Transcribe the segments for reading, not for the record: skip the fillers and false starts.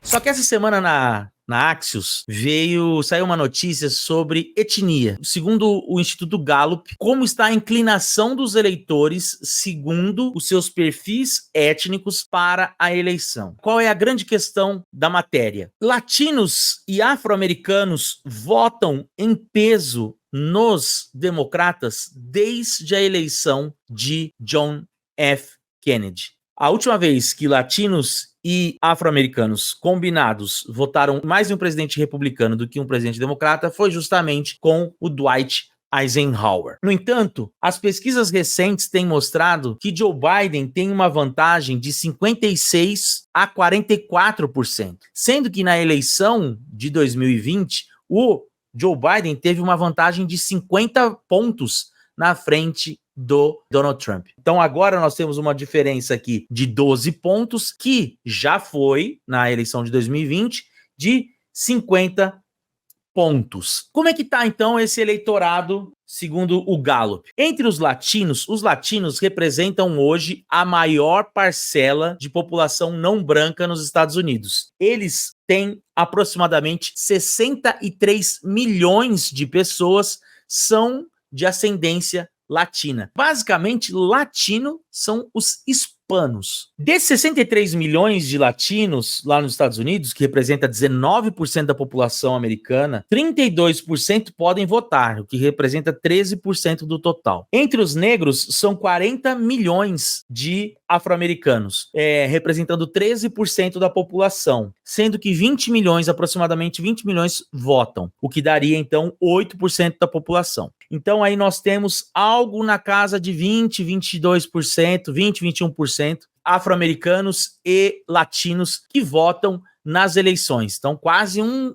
Só que essa semana na Axios saiu uma notícia sobre etnia. Segundo o Instituto Gallup, como está a inclinação dos eleitores segundo os seus perfis étnicos para a eleição. Qual é a grande questão da matéria? Latinos e afro-americanos votam em peso nos democratas desde a eleição de John F. Kennedy. A última vez que latinos e afro-americanos combinados votaram mais em um presidente republicano do que um presidente democrata foi justamente com o Dwight Eisenhower. No entanto, as pesquisas recentes têm mostrado que Joe Biden tem uma vantagem de 56% a 44%, sendo que na eleição de 2020, o Joe Biden teve uma vantagem de 50 pontos na frente do Donald Trump. Então agora nós temos uma diferença aqui de 12 pontos, que já foi, na eleição de 2020, de 50 pontos. Como é que está então esse eleitorado segundo o Gallup? Entre os latinos representam hoje a maior parcela de população não branca nos Estados Unidos. Eles têm aproximadamente 63 milhões de pessoas são de ascendência latina. Basicamente, latino são os hispanos. Desses 63 milhões de latinos lá nos Estados Unidos, que representa 19% da população americana, 32% podem votar, o que representa 13% do total. Entre os negros, são 40 milhões de afro-americanos, representando 13% da população, sendo que aproximadamente 20 milhões votam, o que daria então 8% da população. Então aí nós temos algo na casa de 20, 22%, 20, 21% afro-americanos e latinos que votam nas eleições. Então quase um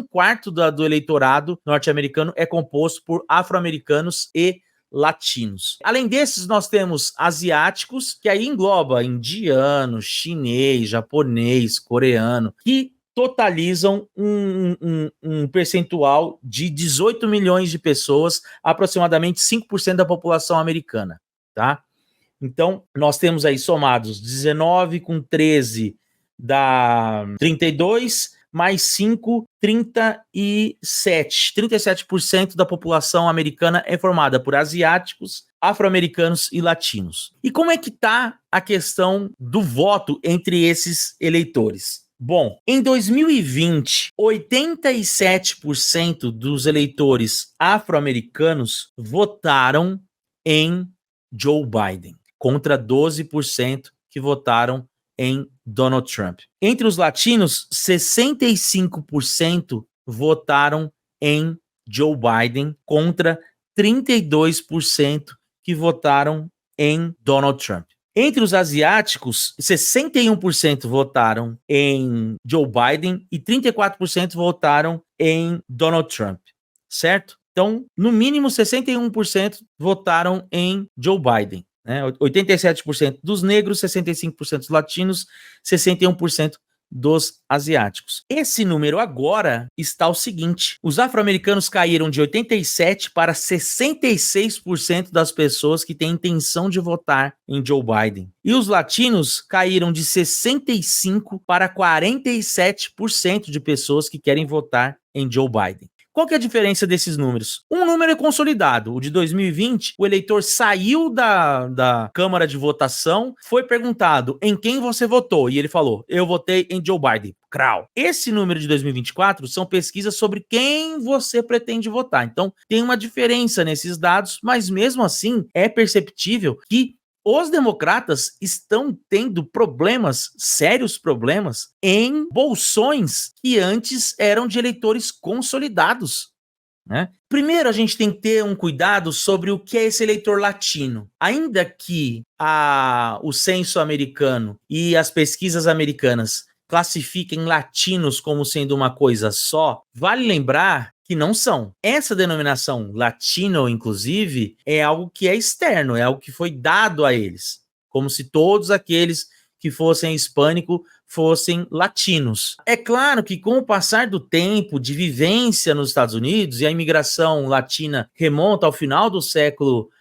quarto do eleitorado norte-americano é composto por afro-americanos e latinos. Além desses, nós temos asiáticos, que aí engloba indiano, chinês, japonês, coreano, que totalizam um percentual de 18 milhões de pessoas, aproximadamente 5% da população americana, tá? Então, nós temos aí somados 19 com 13 dá 32, mais 5, 37. 37% da população americana é formada por asiáticos, afro-americanos e latinos. E como é que está a questão do voto entre esses eleitores? Bom, em 2020, 87% dos eleitores afro-americanos votaram em Joe Biden, contra 12% que votaram em Donald Trump. Entre os latinos, 65% votaram em Joe Biden, contra 32% que votaram em Donald Trump. Entre os asiáticos, 61% votaram em Joe Biden e 34% votaram em Donald Trump, certo? Então, no mínimo, 61% votaram em Joe Biden, né? 87% dos negros, 65% dos latinos, 61% dos asiáticos. Esse número agora está o seguinte: os afro-americanos caíram de 87% para 66% das pessoas que têm intenção de votar em Joe Biden. E os latinos caíram de 65% para 47% de pessoas que querem votar em Joe Biden. Qual que é a diferença desses números? Um número é consolidado. O de 2020, o eleitor saiu da Câmara de Votação, foi perguntado em quem você votou, e ele falou, eu votei em Joe Biden. Crau. Esse número de 2024 são pesquisas sobre quem você pretende votar. Então, tem uma diferença nesses dados, mas mesmo assim, é perceptível que os democratas estão tendo problemas, sérios problemas, em bolsões que antes eram de eleitores consolidados, né? Primeiro, a gente tem que ter um cuidado sobre o que é esse eleitor latino. Ainda que o censo americano e as pesquisas americanas classifiquem latinos como sendo uma coisa só, vale lembrar que não são. Essa denominação latino, inclusive, é algo que é externo, é algo que foi dado a eles, como se todos aqueles que fossem hispânico fossem latinos. É claro que com o passar do tempo de vivência nos Estados Unidos, e a imigração latina remonta ao final do século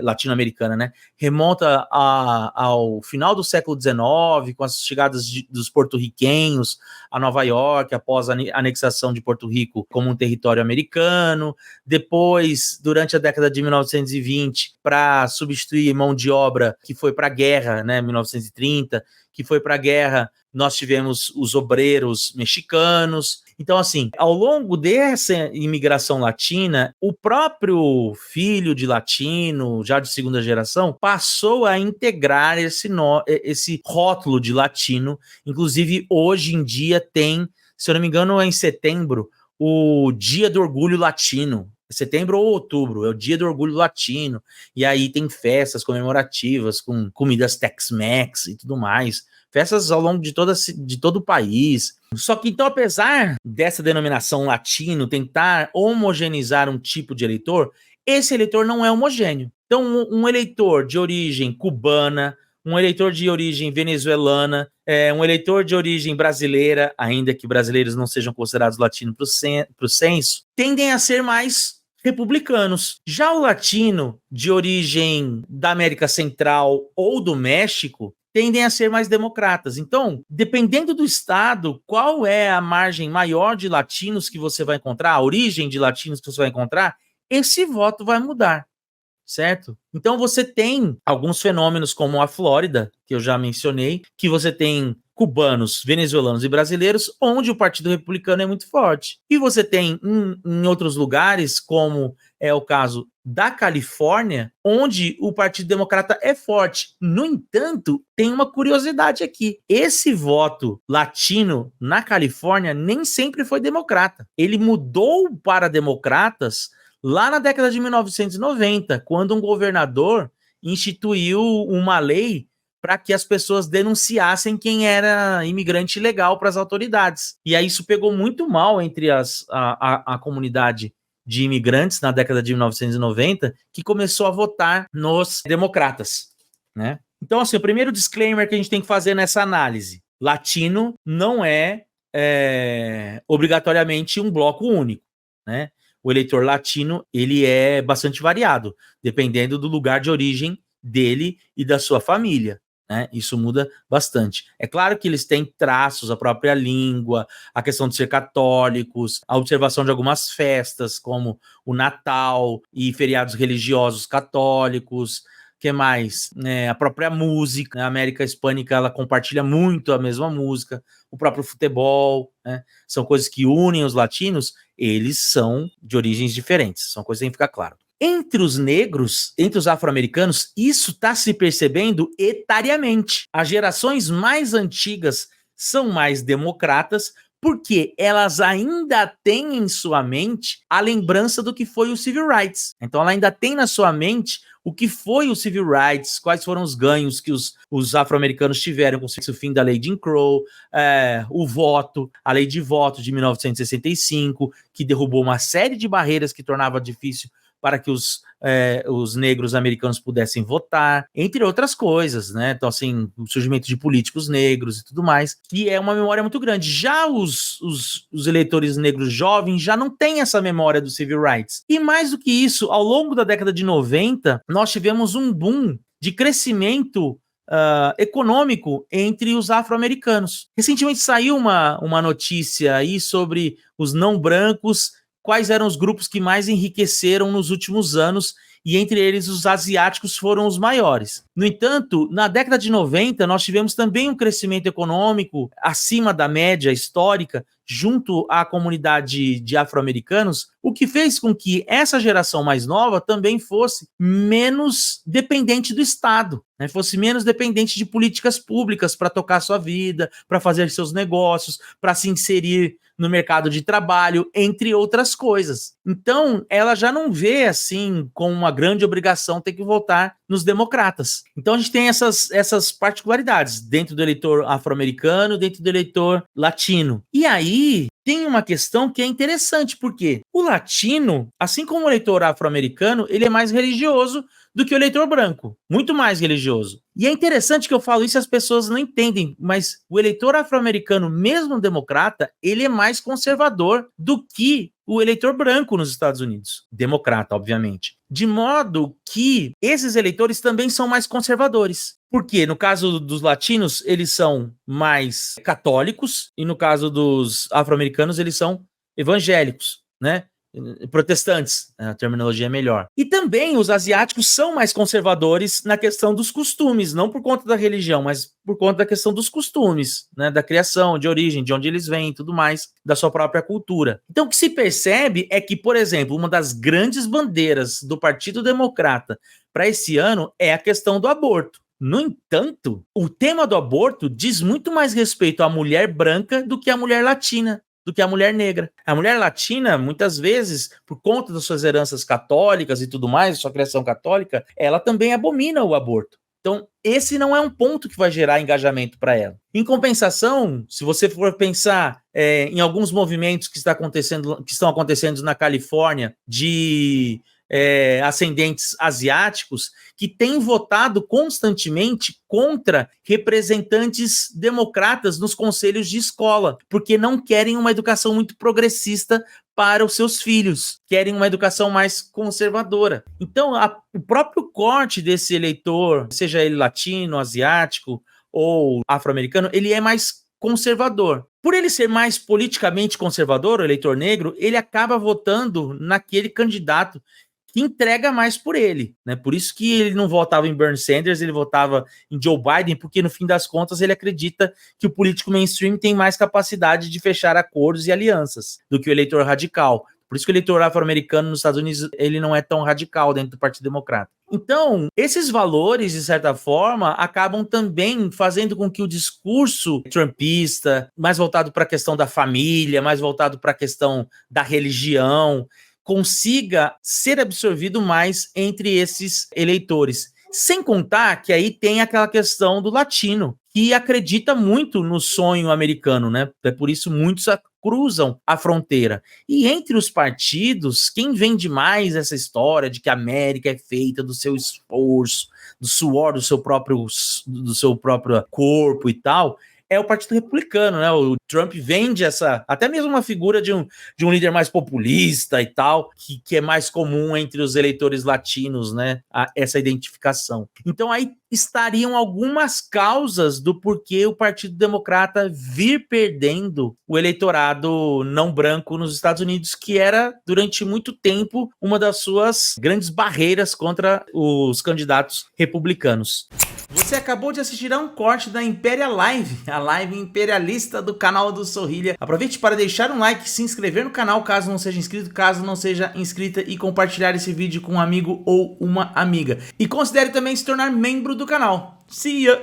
latino-americana, né? Remonta ao final do século XIX, com as chegadas dos porto-riquenhos a Nova York, após a anexação de Porto Rico como um território americano. Depois, durante a década de 1920, para substituir mão de obra que foi para a guerra, né, 1930, que foi para a guerra, nós tivemos os obreiros mexicanos. Então, assim, ao longo dessa imigração latina, o próprio filho de latino, já de segunda geração, passou a integrar esse rótulo de latino. Inclusive, hoje em dia tem, se eu não me engano, é em setembro, o Dia do Orgulho Latino. Setembro ou outubro, é o Dia do Orgulho Latino. E aí tem festas comemorativas com comidas Tex-Mex e tudo mais. Festas ao longo de todo o país. Só que, então, apesar dessa denominação latino tentar homogeneizar um tipo de eleitor, esse eleitor não é homogêneo. Então, um eleitor de origem cubana, um eleitor de origem venezuelana, um eleitor de origem brasileira, ainda que brasileiros não sejam considerados latinos para o censo, tendem a ser mais republicanos. Já o latino de origem da América Central ou do México tendem a ser mais democratas. Então, dependendo do estado, qual é a margem maior de latinos que você vai encontrar, a origem de latinos que você vai encontrar, esse voto vai mudar, certo? Então, você tem alguns fenômenos como a Flórida, que eu já mencionei, que você tem cubanos, venezuelanos e brasileiros, onde o Partido Republicano é muito forte. E você tem em outros lugares, como é o caso da Califórnia, onde o Partido Democrata é forte. No entanto, tem uma curiosidade aqui. Esse voto latino na Califórnia nem sempre foi democrata. Ele mudou para democratas lá na década de 1990, quando um governador instituiu uma lei para que as pessoas denunciassem quem era imigrante ilegal para as autoridades. E aí isso pegou muito mal entre a comunidade de imigrantes na década de 1990, que começou a votar nos democratas, né? Então, assim, o primeiro disclaimer que a gente tem que fazer nessa análise: latino não é obrigatoriamente um bloco único, né? O eleitor latino, ele é bastante variado, dependendo do lugar de origem dele e da sua família, né? Isso muda bastante. É claro que eles têm traços, a própria língua, a questão de ser católicos, a observação de algumas festas, como o Natal e feriados religiosos católicos. Que mais? A própria música. A América Hispânica, ela compartilha muito a mesma música. O próprio futebol, né? São coisas que unem os latinos. Eles são de origens diferentes. São coisas que tem que ficar claro. Entre os negros, entre os afro-americanos, isso está se percebendo etariamente. As gerações mais antigas são mais democratas, porque elas ainda têm em sua mente a lembrança do que foi o Civil Rights. Então ela ainda tem na sua mente o que foi o Civil Rights, quais foram os ganhos que os afro-americanos tiveram com o fim da lei de Jim Crow, o voto, a lei de voto de 1965, que derrubou uma série de barreiras que tornava difícil para que os negros americanos pudessem votar, entre outras coisas, né? Então, assim, o surgimento de políticos negros e tudo mais, que é uma memória muito grande. Já os eleitores negros jovens já não têm essa memória do Civil Rights. E mais do que isso, ao longo da década de 90, nós tivemos um boom de crescimento econômico entre os afro-americanos. Recentemente saiu uma notícia aí sobre os não brancos, quais eram os grupos que mais enriqueceram nos últimos anos, e entre eles os asiáticos foram os maiores. No entanto, na década de 90, nós tivemos também um crescimento econômico acima da média histórica, junto à comunidade de afro-americanos, o que fez com que essa geração mais nova também fosse menos dependente do Estado, né? Fosse menos dependente de políticas públicas para tocar sua vida, para fazer seus negócios, para se inserir no mercado de trabalho, entre outras coisas. Então, ela já não vê, assim, como uma grande obrigação ter que votar nos democratas. Então, a gente tem essas particularidades dentro do eleitor afro-americano, dentro do eleitor latino. E aí, tem uma questão que é interessante, porque o latino, assim como o eleitor afro-americano, ele é mais religioso do que o eleitor branco, muito mais religioso. E é interessante que eu falo isso e as pessoas não entendem, mas o eleitor afro-americano, mesmo democrata, ele é mais conservador do que o eleitor branco nos Estados Unidos. Democrata, obviamente. De modo que esses eleitores também são mais conservadores. Porque no caso dos latinos, eles são mais católicos e no caso dos afro-americanos, eles são evangélicos, né? Protestantes, a terminologia é melhor. E também os asiáticos são mais conservadores na questão dos costumes, não por conta da religião, mas por conta da questão dos costumes, né, da criação, de origem, de onde eles vêm e tudo mais, da sua própria cultura. Então o que se percebe é que, por exemplo, uma das grandes bandeiras do Partido Democrata para esse ano é a questão do aborto. No entanto, o tema do aborto diz muito mais respeito à mulher branca do que à mulher latina, do que a mulher negra. A mulher latina, muitas vezes, por conta das suas heranças católicas e tudo mais, sua criação católica, ela também abomina o aborto. Então, esse não é um ponto que vai gerar engajamento para ela. Em compensação, se você for pensar em alguns movimentos que estão acontecendo na Califórnia de ascendentes asiáticos que têm votado constantemente contra representantes democratas nos conselhos de escola, porque não querem uma educação muito progressista para os seus filhos, querem uma educação mais conservadora. Então, o próprio corte desse eleitor, seja ele latino, asiático ou afro-americano, ele é mais conservador. Por ele ser mais politicamente conservador, o eleitor negro, ele acaba votando naquele candidato que entrega mais por ele, né? Por isso que ele não votava em Bernie Sanders, ele votava em Joe Biden, porque no fim das contas ele acredita que o político mainstream tem mais capacidade de fechar acordos e alianças do que o eleitor radical. Por isso que o eleitor afro-americano nos Estados Unidos ele não é tão radical dentro do Partido Democrata. Então, esses valores, de certa forma, acabam também fazendo com que o discurso trumpista, mais voltado para a questão da família, mais voltado para a questão da religião, consiga ser absorvido mais entre esses eleitores. Sem contar que aí tem aquela questão do latino, que acredita muito no sonho americano, né? É por isso muitos cruzam a fronteira. E entre os partidos, quem vende mais essa história de que a América é feita do seu esforço, do suor do seu próprio corpo e tal, é o Partido Republicano, né? O Trump vende até mesmo uma figura de um líder mais populista e tal, que é mais comum entre os eleitores latinos, né? Essa identificação. Então aí estariam algumas causas do porquê o Partido Democrata vir perdendo o eleitorado não branco nos Estados Unidos, que era, durante muito tempo, uma das suas grandes barreiras contra os candidatos republicanos. Você acabou de assistir a um corte da Impéria Live, a live imperialista do canal do Sorrilha. Aproveite para deixar um like, se inscrever no canal caso não seja inscrito, caso não seja inscrita, e compartilhar esse vídeo com um amigo ou uma amiga. E considere também se tornar membro do canal. See ya!